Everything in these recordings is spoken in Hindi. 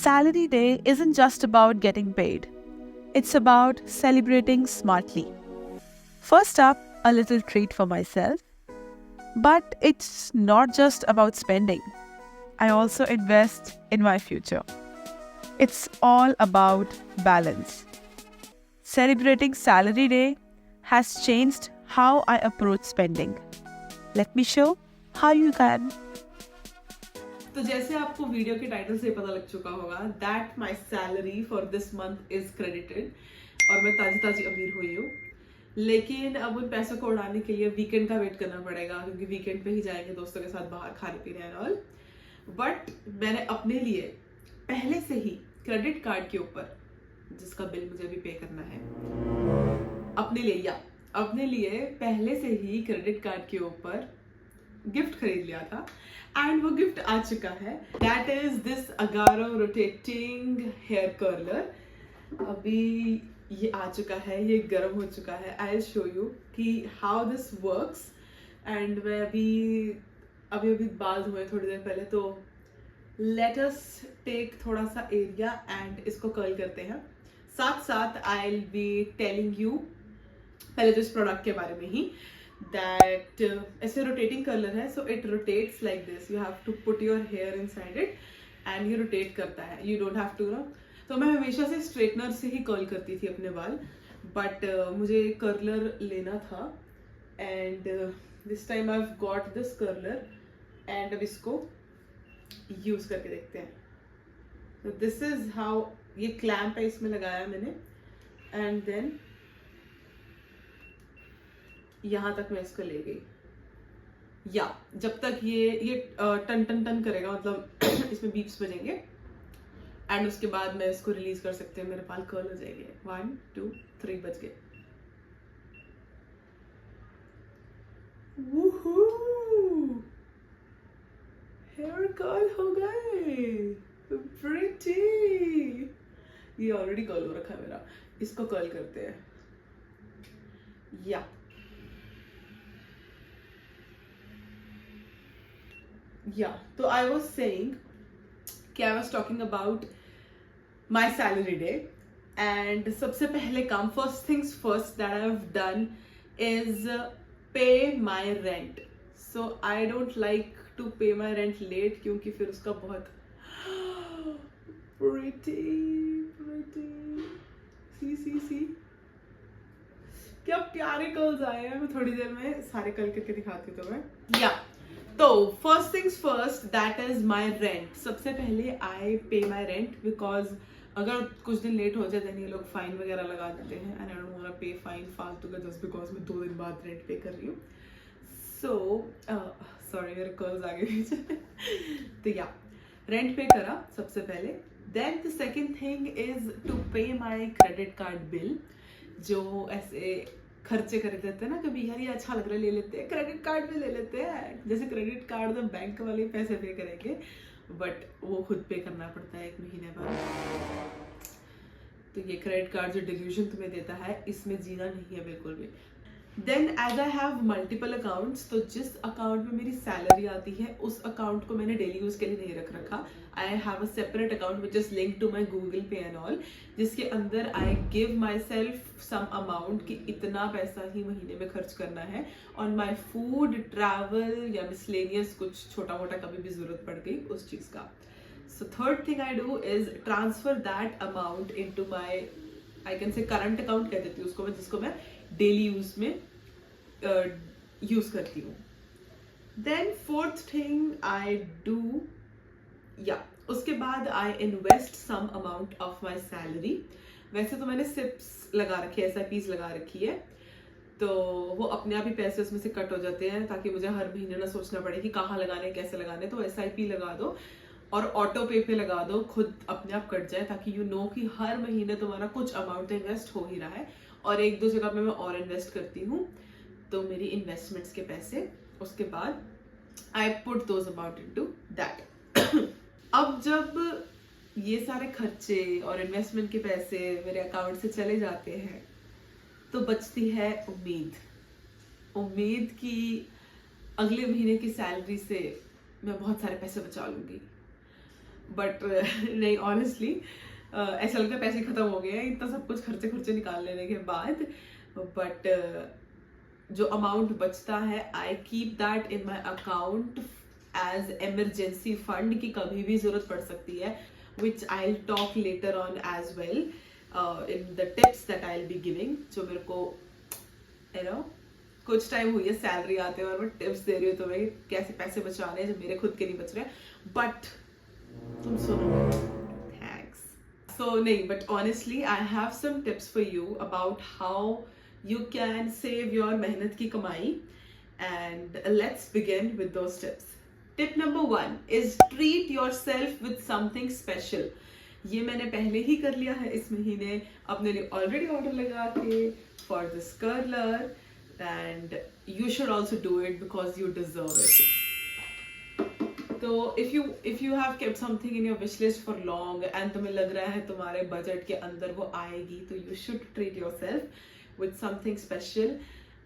Salary Day isn't just about getting paid, it's about celebrating smartly. First up, a little treat for myself. But it's not just about spending. I also invest in my future. It's all about balance. Celebrating Salary Day has changed how I approach spending. Let me show how you can. तो जैसे आपको वीडियो के टाइटल से पता लग चुका होगा that my salary for this month is credited और मैं ताजी ताजी अमीर हुई हूँ। लेकिन अब उन पैसों को उड़ाने के लिए वीकेंड का वेट करना पड़ेगा, क्योंकि वीकेंड पे ही जाएंगे दोस्तों के साथ बाहर खाने पीने एंड ऑल। बट मैंने अपने लिए पहले से ही क्रेडिट कार्ड के ऊपर, जिसका बिल मुझे भी पे करना है, अपने लिए पहले से ही क्रेडिट कार्ड के ऊपर गिफ्ट खरीद लिया था एंड वो गिफ्ट आ चुका है। That is this Agaro rotating hair curler. अभी ये आ चुका है, ये गर्म हो चुका है। आई विल शो यू कि हाउ दिस वर्क्स। एंड मैं अभी बाल धोए थोड़ी देर पहले, तो लेट अस टेक थोड़ा सा एरिया एंड इसको कर्ल करते हैं। साथ साथ I will be telling you पहले तो इस प्रोडक्ट के बारे में ही, that ऐसे रोटेटिंग कर्लर है, so it rotates like this. You have to put your hair inside it and ये रोटेट करता है, you don't have to know. तो मैं हमेशा से स्ट्रेटनर से ही कर्ल करती थी अपने बाल, बट मुझे कर्लर लेना था and this time I have got this curler and अब इसको यूज करके देखते हैं। तो दिस इज हाउ, ये क्लैंप है इसमें लगाया मैंने एंड देन यहाँ तक मैं इसको ले गई। या जब तक ये टन टन टन करेगा, मतलब इसमें बीप्स बजेंगे एंड उसके बाद मैं इसको रिलीज कर सकते हैं, मेरे बाल कर्ल हो जाएंगे। 1 2 3 बज गए। हेयर कर्ल हो गए, प्रिटी। ये ऑलरेडी कर्ल हो रखा है मेरा, इसको कर्ल करते हैं। तो I was saying कि I was talking about my salary day, and सबसे पहले काम, first things first that I have done is pay my rent. So I don't like to pay my rent late, क्योंकि फिर उसका बहुत pretty see क्या प्यारे कर्ल्स आए हैं। मैं थोड़ी देर में सारे कर्ल करके दिखाती हूँ तुम्हें। तो first things first, that is my rent. सबसे पहले आई पे माई रेंट, बिकॉज अगर कुछ दिन लेट हो जाए देन ये लोग फाइन वगैरह लगा देते हैं and I don't want to pay fine फालतू का, जस्ट बिकॉज मैं 2 दिन बाद रेंट पे कर रही हूँ। सो सॉरी, मेरे कर्ल्स आगे पीछे। तो या रेंट पे करा सबसे पहले। Then the second thing is to pay my credit card bill. जो ऐसे खर्चे कर देते हैं ना कभी, यार ये अच्छा लग रहा है ले लेते हैं, क्रेडिट कार्ड पे ले लेते हैं। जैसे क्रेडिट कार्ड तो बैंक वाले पैसे पे करेंगे, बट वो खुद पे करना पड़ता है 1 महीने बाद। तो ये क्रेडिट कार्ड जो डिल्यूजन तुम्हें देता है, इसमें जीना नहीं है बिल्कुल भी। Then as I have multiple accounts, तो जिस अकाउंट में मेरी सैलरी आती है उस अकाउंट को मैंने डेली यूज के लिए नहीं रख रखा। I have a separate account which is link to my Google Pay and all, जिसके अंदर I give myself some amount कि इतना पैसा ही महीने में खर्च करना है ऑन माई फूड, ट्रैवल या मिसलेनियस कुछ छोटा मोटा कभी भी जरूरत पड़ गई उस चीज का। So third thing I do is transfer that amount into my, I can say current account कह देती हूँ उसको मैं, जिसको मैं डेली यूज में यूज करती हूँ। Then fourth thing I do, उसके बाद I invest some amount of my salary. वैसे तो मैंने सिप्स लगा रखी है, SIPs लगा रखी है, तो वो अपने आप ही पैसे उसमें से कट हो जाते हैं, ताकि मुझे हर महीने ना सोचना पड़े कि कहाँ लगाने कैसे लगाने। तो SIP लगा दो और ऑटो पे लगा दो, खुद अपने आप कट जाए, ताकि यू नो कि हर महीने तुम्हारा कुछ अमाउंट इन्वेस्ट हो ही रहा है। और 1-2 जगह पे मैं और इन्वेस्ट करती हूँ, तो मेरी इन्वेस्टमेंट्स के पैसे, उसके बाद I put those amount into that. अब जब ये सारे खर्चे और इन्वेस्टमेंट के पैसे मेरे अकाउंट से चले जाते हैं, तो बचती है उम्मीद कि अगले महीने की सैलरी से मैं बहुत सारे पैसे बचा लूंगी। बट नहीं, ऑनेस्टली ऐसा लगता है पैसे खत्म हो गए हैं इतना सब कुछ खर्चे निकाल लेने के बाद. बट जो अमाउंट बचता है I keep that in my account as emergency fund, की कभी भी जरूरत पड़ सकती है, which I will talk later on as well in the tips that I will be giving. जो मेरे को यू नो कुछ टाइम हुई है सैलरी आते हैं और मैं टिप्स दे रही हूँ तुम्हें कैसे पैसे बचाने हैं जो मेरे खुद के नहीं बच रहे. बट तुम सुनो, थैंक्स. सो नहीं, but honestly I have some tips for you about how you can save your मेहनत की कमाई, and let's begin with those tips. Tip number 1 is treat yourself with something special. ये मैंने पहले ही कर लिया है इस महीने, अपने लिए ऑलरेडी ऑर्डर लगा के for this curler, and you should also do it because you deserve it. तो if you have kept something in your wish list for long and तुम्हें लग रहा है तुम्हारे बजट के अंदर वो आएगी, तो you should treat yourself with something special,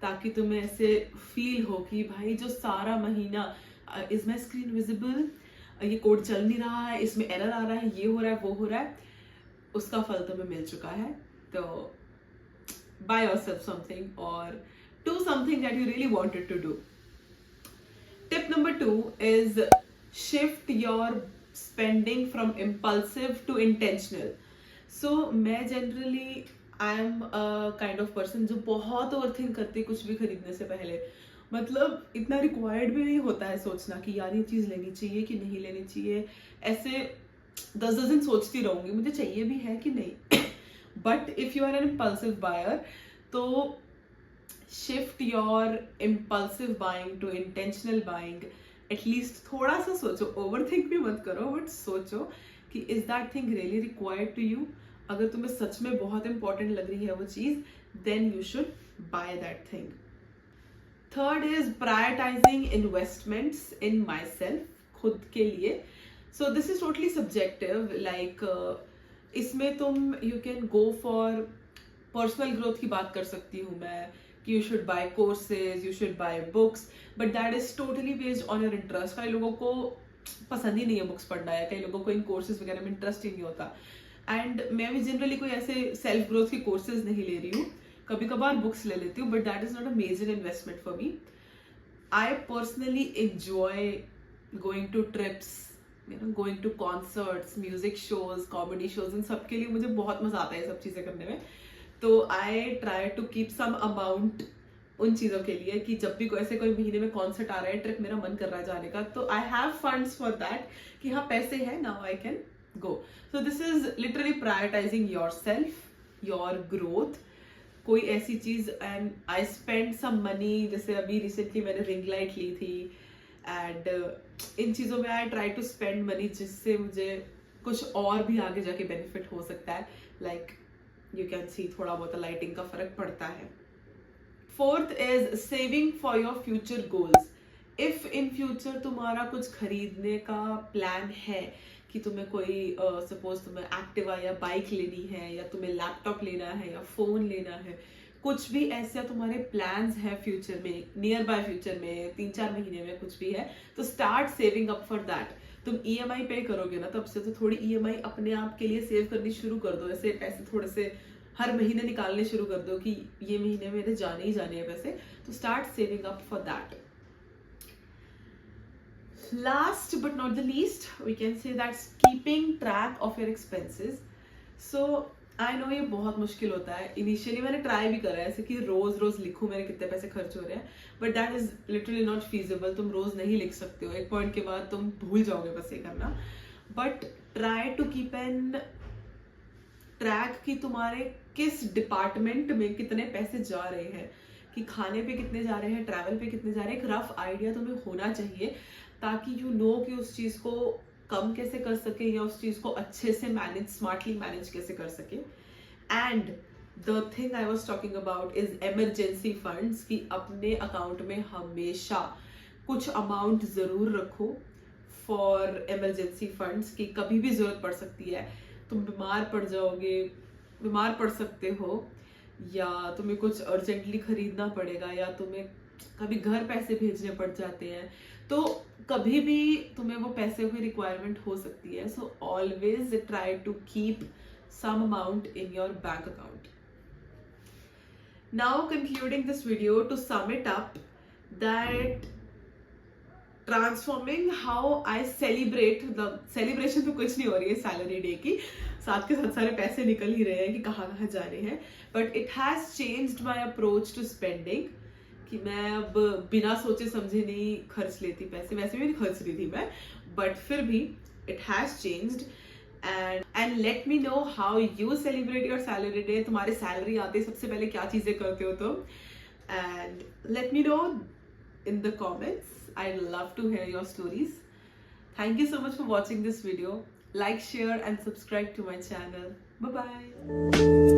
ताकि तुम्हें ऐसे फील हो कि भाई जो सारा महीना इज माई स्क्रीन विजिबल, ये कोड चल नहीं रहा है, इसमें एरर आ रहा है, ये हो रहा है, वो हो रहा है, उसका फल तुम्हें मिल चुका है. तो buy yourself something or do something that you really wanted to do. Tip number 2 is shift your spending from impulsive to intentional. So मैं generally I am kind of person जो बहुत ओवरथिंक करती है कुछ भी खरीदने से पहले. मतलब इतना रिक्वायर्ड भी नहीं होता है सोचना कि यार ये चीज़ लेनी चाहिए कि नहीं लेनी चाहिए. ऐसे 10 दिन सोचती रहूंगी मुझे चाहिए भी है कि नहीं. But if you are an impulsive buyer, तो shift your impulsive buying to intentional buying. At least थोड़ा सा सोचो, ओवरथिंक भी मत करो, बट सोचो कि is that thing really required to you. अगर तुम्हें सच में बहुत इंपॉर्टेंट लग रही है वो चीज, then you should buy that thing. Third is prioritising investments in myself, खुद के लिए. So this is totally subjective. Like इसमें तुम you can go for personal growth की बात कर सकती हूँ मैं, कि you should buy courses, you should buy books, but that is totally based on your interest. कई लोगों को पसंद ही नहीं है बुक्स पढ़ना, है कई लोगों को इन कोर्सेज वगैरह में इंटरेस्ट ही नहीं होता. एंड मैं भी जनरली कोई ऐसे सेल्फ ग्रोथ की कोर्सेज नहीं ले रही हूँ, कभी कभार बुक्स ले लेती हूँ, but that is not a major investment for me. I personally enjoy going to trips, going to concerts, music shows, comedy shows, इन सब के लिए मुझे बहुत मजा आता है ये सब चीजें करने में. तो I try to keep some amount उन चीजों के लिए कि जब भी ऐसे कोई महीने में कॉन्सर्ट आ रहा है, ट्रिप मेरा मन कर रहा है जाने का, तो I have funds for that कि हाँ पैसे हैं, now I can go. So this is literally prioritizing yourself, your growth. कोई ऐसी चीज, and I spend some money, जैसे अभी recently मैंने रिंग लाइट ली थी, and इन चीजों में I try to spend money जिससे मुझे कुछ और भी आगे जाके बेनिफिट हो सकता है. Like you can see थोड़ा बहुत लाइटिंग का फर्क पड़ता है. Fourth is saving for your future goals. If in future तुम्हारा कुछ खरीदने का प्लान है, कि तुम्हें कोई सपोज तुम्हें एक्टिवा या बाइक लेनी है, या तुम्हें लैपटॉप लेना है, या फोन लेना है, कुछ भी ऐसे तुम्हारे प्लान्स हैं फ्यूचर में, नियर बाय फ्यूचर में, 3-4 महीने में कुछ भी है, तो start saving up for that. तुम ईएमआई पे करोगे ना तब से, तो थोड़ी ईएमआई अपने आप के लिए सेव करनी शुरू कर दो. ऐसे पैसे थोड़े से हर महीने निकालने शुरू कर दो कि ये महीने मेरे जाने ही जाने हैं पैसे, तो start saving up for that. Last but not the least, we can say that's keeping track of your expenses. So I know ये बहुत मुश्किल होता है. Initially मैंने ट्राई भी करा है ऐसे कि रोज रोज लिखूं मेरे कितने पैसे खर्च हो रहे हैं, but that is literally not feasible. तुम रोज नहीं लिख सकते हो, एक पॉइंट के बाद तुम भूल जाओगे बस ये करना. But try to keep an track कि तुम्हारे किस डिपार्टमेंट में कितने पैसे जा रहे हैं, कि खाने पे कितने जा रहे हैं, ट्रैवल पे कितने जा रहे हैं. एक रफ आइडिया तुम्हें होना चाहिए, ताकि यू नो कि उस चीज को कम कैसे कर सके, या उस चीज को अच्छे से मैनेज, स्मार्टली मैनेज कैसे कर सके. And the thing I was talking about is emergency funds, कि अपने अकाउंट में हमेशा कुछ अमाउंट जरूर रखो फॉर इमरजेंसी फंड्स, कि कभी भी जरूरत पड़ सकती है. तुम बीमार पड़ जाओगे, बीमार पड़ सकते हो, या तुम्हें कुछ अर्जेंटली खरीदना पड़ेगा, या तुम्हें कभी घर पैसे भेजने पड़ जाते हैं, तो कभी भी तुम्हें वो पैसे की रिक्वायरमेंट हो सकती है, so always try to keep some amount in your bank account. Now concluding this video, to sum it up, that transforming how I celebrate, the celebration तो कुछ नहीं हो रही है सैलरी डे की, साथ के साथ सारे पैसे निकल ही रहे हैं कि कहाँ कहाँ जा रहे हैं, but it has changed my approach to spending, कि मैं अब बिना सोचे समझे नहीं खर्च लेती पैसे, वैसे भी नहीं खर्च रही थी मैं, but फिर भी it has changed. And let me know how you celebrate your salary day. तुम्हारे सैलरी आते सबसे पहले क्या चीजें करते हो तुम, and let me know in the comments. I'd love to hear your stories. Thank you so much for watching this video. Like, share and subscribe to my channel. Bye bye.